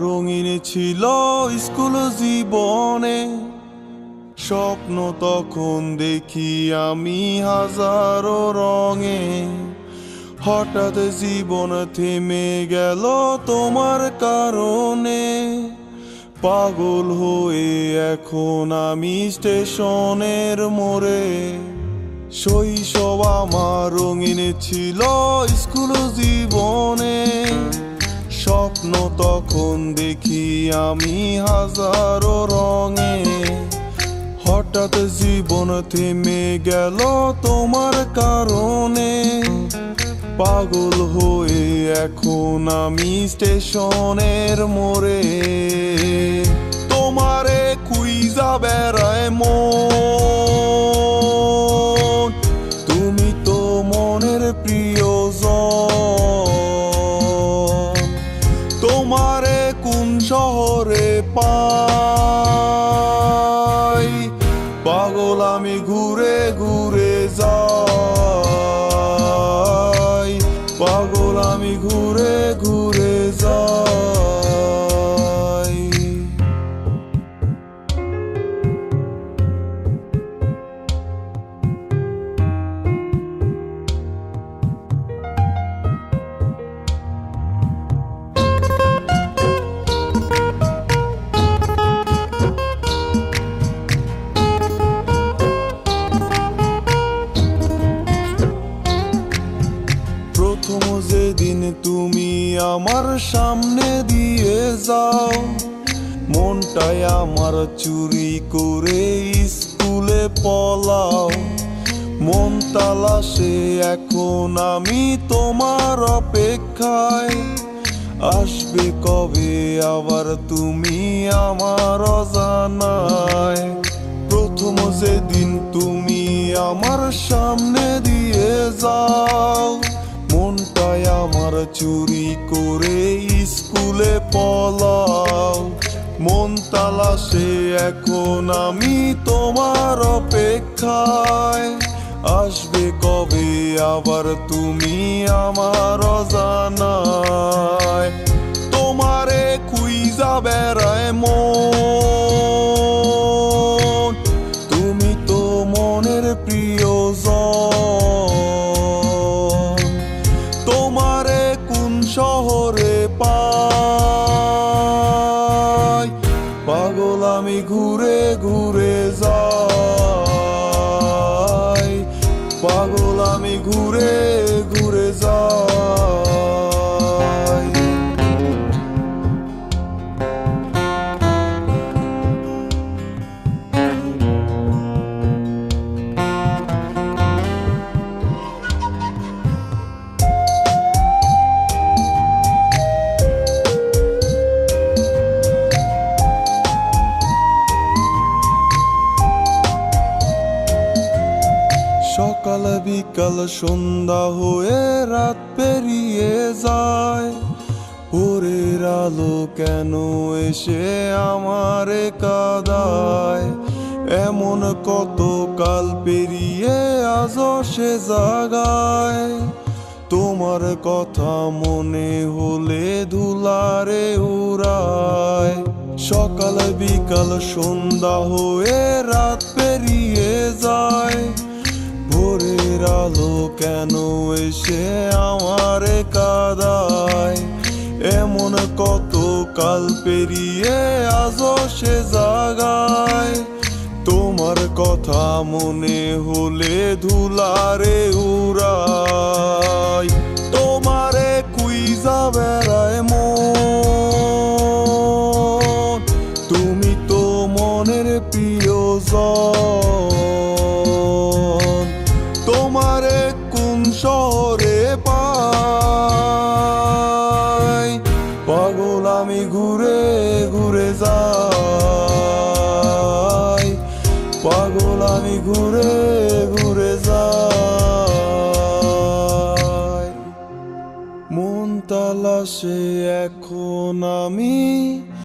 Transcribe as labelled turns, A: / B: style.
A: রঙিন ছিল স্কুল জীবনে, স্বপ্ন তখন দেখি আমি হাজারো রঙে। হঠাৎ জীবন থেমে গেল তোমার কারণে, পাগল হয়ে এখন আমি স্টেশনের মোড়ে। শৈশব আমার রঙিন ছিল স্কুল জীবনে, স্বপ্ন তখন দেখি আমি হাজারো রঙে। হঠাৎ জীবন থেমে গেল তোমার কারণে, পাগল হয়ে এখন আমি স্টেশনের মোড়ে। তোমারে খুঁজা বেড়ায় মন, তুমি তো মনের প্রিয়জন। তোমারে কোন শহরে পাই, পাগল আমি ঘুরে ঘুরে যাই, পাগল আমি ঘুরে ঘুরে যাই। প্রথম যেদিন তুমি আমার সামনে দিয়ে যাও, মনটাই আমার চুরি করে স্কুলে পলাও। মন তালাশে এখন আমি তোমার অপেক্ষায়, আসবে কবে আবার তুমি আমার অজানায়। প্রথম যেদিন তুমি আমার সামনে দিয়ে যাও, মনটাই আমার চুরি করে স্কুলে পলাও। মন তালাশে এখন আমি তোমার অপেক্ষায়, আসবে কবে আবার তুমি আমার অজানায়। তোমারে খুঁজা বেড়ায় মন, তুমি তো মনের প্রিয়জন। তোমারে কোন শহরে পাই, পাগল আমি ঘুরে ঘুরে যাই, পাগল আমি ঘুরে ঘুরে যাই। সকাল বিকাল সন্ধ্যা হয়ে রাত পেরিয়ে যায়, ভোরের আলো কেন এসে আমারে কাঁদায়। এমন কত কাল পেরিয়ে আজও সে জাগায়, তোমার কথা মনে হলে ধুলারে উড়ায়। সকাল বিকাল সন্ধ্যা হয়ে রাত পেরিয়ে যায়, ভোরের আলো কেন এসে আমারে কাঁদায়। এমন কত কাল পেরিয়ে আজও সে জাগায়, তোমার কথা মনে হলে ধুলারে উড়াই। তোমারে খুঁজা বেড়ায় মন, তুমি তো মনের প্রিয়জন। তোমারে কোন শহরে পাই, পাগল আমি ঘুরে ঘুরে যাই, পাগল আমি ঘুরে ঘুরে যাই। মন তালাশে এখন আমি